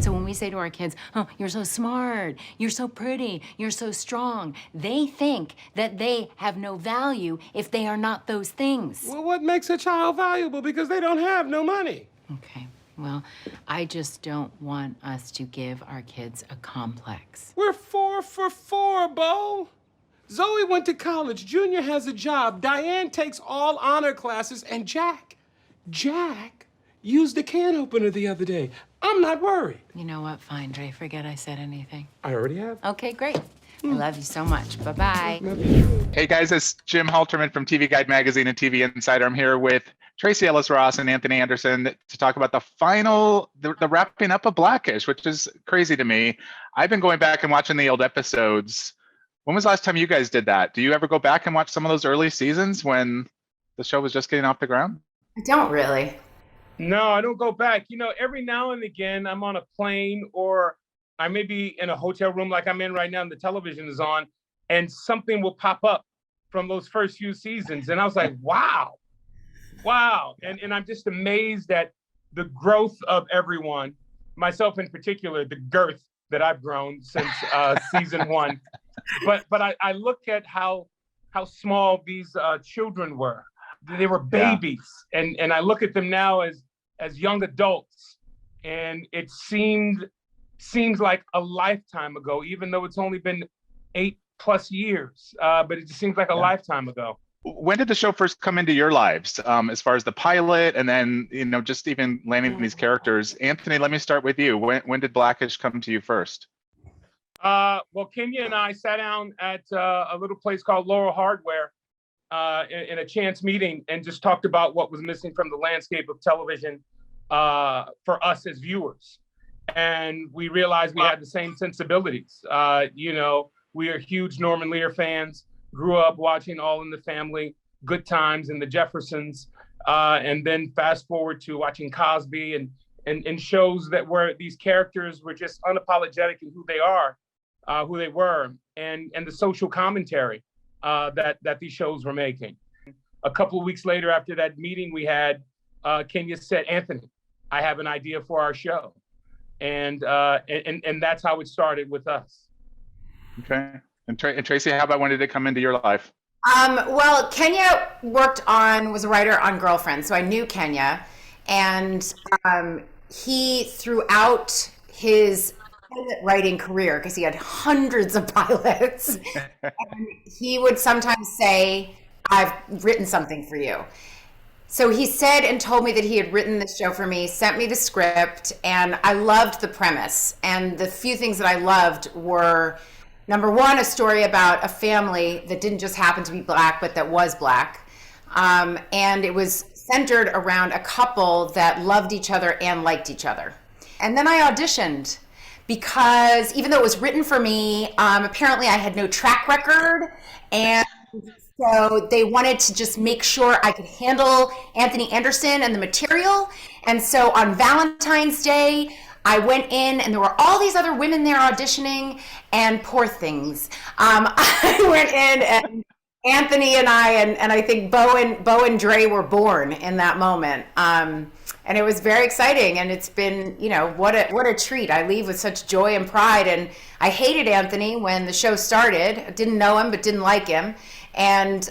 So when we say to our kids, oh, you're so smart, you're so pretty, you're so strong, they think that they have no value if they are not those things. Well, what makes a child valuable? Because they don't have no money. Okay, well, I just don't want us to give our kids a complex. We're 4 for 4, Bo. Zoe went to college. Junior has a job. Diane takes all honor classes. And Jack used a can opener the other day. I'm not worried. You know what? Fine, Dre. Forget I said anything. I already have. Okay, great. I love you so much. Bye-bye. Hey, guys. It's Jim Halterman from TV Guide Magazine and TV Insider. I'm here with Tracee Ellis Ross and Anthony Anderson to talk about the wrapping up of Blackish, which is crazy to me. I've been going back and watching the old episodes. When was the last time you guys did that? Do you ever go back and watch some of those early seasons when the show was just getting off the ground? I don't really. No, I don't go back. You know, every now and again, I'm on a plane or I may be in a hotel room like I'm in right now and the television is on, and something will pop up from those first few seasons. And I was like, wow. And I'm just amazed at the growth of everyone, myself in particular, the girth that I've grown since season 1. But I look at how small these children were. They were babies, and I look at them now as young adults, and it seems like a lifetime ago, even though it's only been 8+ years. But it just seems like a lifetime ago. When did the show first come into your lives, as far as the pilot, and then just even landing these characters? Anthony, let me start with you. When did Blackish come to you first? Well, Kenya and I sat down at a little place called Laurel Hardware in a chance meeting and just talked about what was missing from the landscape of television for us as viewers. And we realized we had the same sensibilities. We are huge Norman Lear fans, grew up watching All in the Family, Good Times, and The Jeffersons, and then fast forward to watching Cosby and shows where these characters were just unapologetic in who they are. Who they were, and the social commentary that these shows were making. A couple of weeks later, after that meeting we had, Kenya said, "Anthony, I have an idea for our show," and that's how it started with us. Okay, and Tracee, how about when did it come into your life? Well, Kenya was a writer on Girlfriend, so I knew Kenya, and he throughout his writing career, because he had hundreds of pilots, and he would sometimes say, I've written something for you. So he said and told me that he had written this show for me, sent me the script, and I loved the premise. And the few things that I loved were, number one, a story about a family that didn't just happen to be Black, but that was Black. And it was centered around a couple that loved each other and liked each other. And then I auditioned, because even though it was written for me, apparently I had no track record, and so they wanted to just make sure I could handle Anthony Anderson and the material. And so on Valentine's Day, I went in and there were all these other women there auditioning, and poor things. I went in and Anthony and I think Bo and Dre were born in that moment. And it was very exciting, and it's been, what a treat. I leave with such joy and pride, and I hated Anthony when the show started. I didn't know him, but didn't like him. And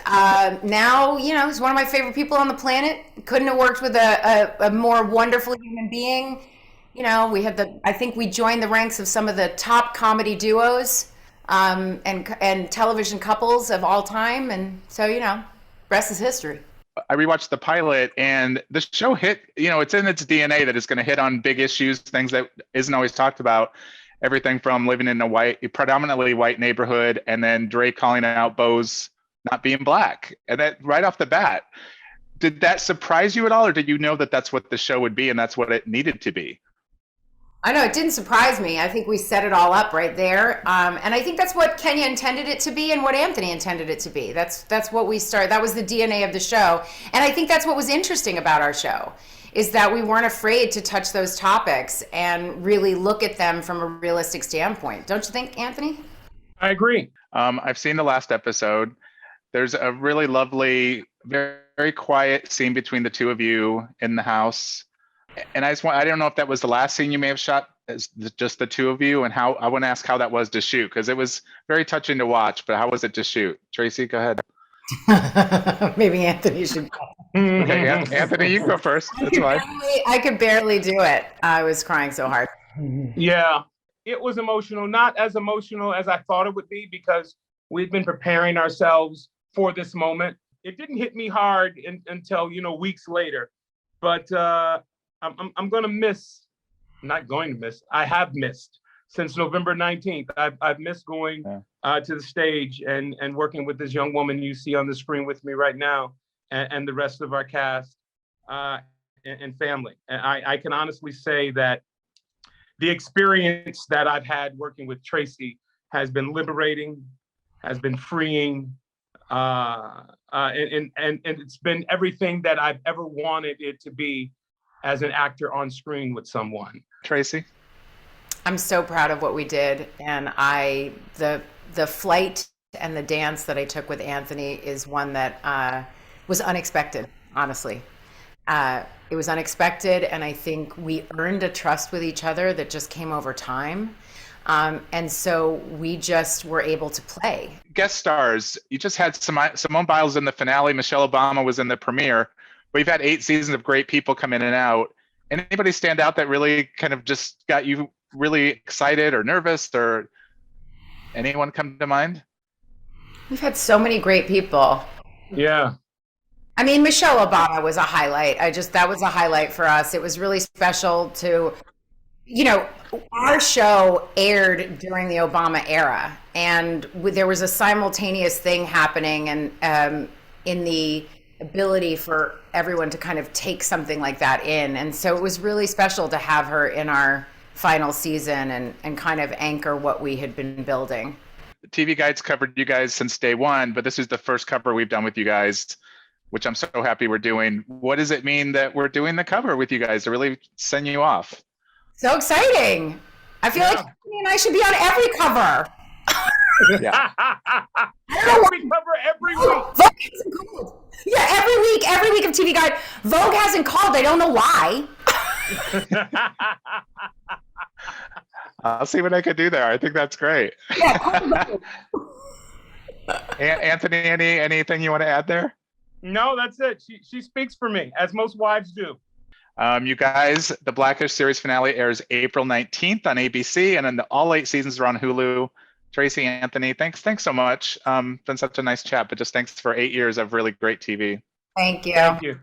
now, he's one of my favorite people on the planet. Couldn't have worked with a more wonderful human being. I think we joined the ranks of some of the top comedy duos and television couples of all time. And so, rest is history. I rewatched the pilot, and the show hit, it's in its DNA that it's going to hit on big issues, things that isn't always talked about. Everything from living in a predominantly white neighborhood, and then Drake calling out Bo's not being Black. And that right off the bat, did that surprise you at all? Or did you know that that's what the show would be and that's what it needed to be? I know, it didn't surprise me. I think we set it all up right there. And I think that's what Kenya intended it to be and what Anthony intended it to be. That's what we started. That was the DNA of the show. And I think that's what was interesting about our show, is that we weren't afraid to touch those topics and really look at them from a realistic standpoint. Don't you think, Anthony? I agree. I've seen the last episode. There's a really lovely, very, very quiet scene between the two of you in the house. And I don't know if that was the last scene you may have shot as just the two of you, and how I want to ask how that was to shoot, because it was very touching to watch. But how was it to shoot? Tracee, go ahead. Maybe Anthony should. Okay, Anthony, you go first. That's fine. I could barely do it. I was crying so hard. Yeah, it was emotional, not as emotional as I thought it would be, because we've been preparing ourselves for this moment. It didn't hit me hard until, weeks later, but I'm going to miss, not going to miss, I have missed since November 19th. I've missed going to the stage and working with this young woman you see on the screen with me right now, and the rest of our cast and family. And I can honestly say that the experience that I've had working with Tracee has been liberating, has been freeing, and it's been everything that I've ever wanted it to be as an actor on screen with someone. Tracee? I'm so proud of what we did, and the flight and the dance that I took with Anthony is one that was unexpected, honestly. It was unexpected, and I think we earned a trust with each other that just came over time. And so we just were able to play. Guest stars, you just had Simone Biles in the finale. Michelle Obama was in the premiere. We've had 8 seasons of great people come in and out. Anybody stand out that really kind of just got you really excited or nervous, or anyone come to mind? We've had so many great people. Yeah. I mean, Michelle Obama was a highlight. That was a highlight for us. It was really special to, our show aired during the Obama era, and there was a simultaneous thing happening, and in the ability for everyone to kind of take something like that in. And so it was really special to have her in our final season and kind of anchor what we had been building. The TV Guide's covered you guys since day one, but this is the first cover we've done with you guys, which I'm so happy we're doing. What does it mean that we're doing the cover with you guys to really send you off? So exciting. I feel like Anthony and I should be on every cover. Yeah. We cover every week. Vogue hasn't called. Yeah, every week of TV Guide. Vogue hasn't called. I don't know why. I'll see what I could do there. I think that's great. Yeah, Anthony, anything you want to add there? No, that's it. She speaks for me, as most wives do. You guys, the Blackish series finale airs April 19th on ABC, and then all 8 seasons are on Hulu. Tracee, Anthony, thanks so much. Been such a nice chat, but just thanks for 8 years of really great TV. Thank you. Thank you.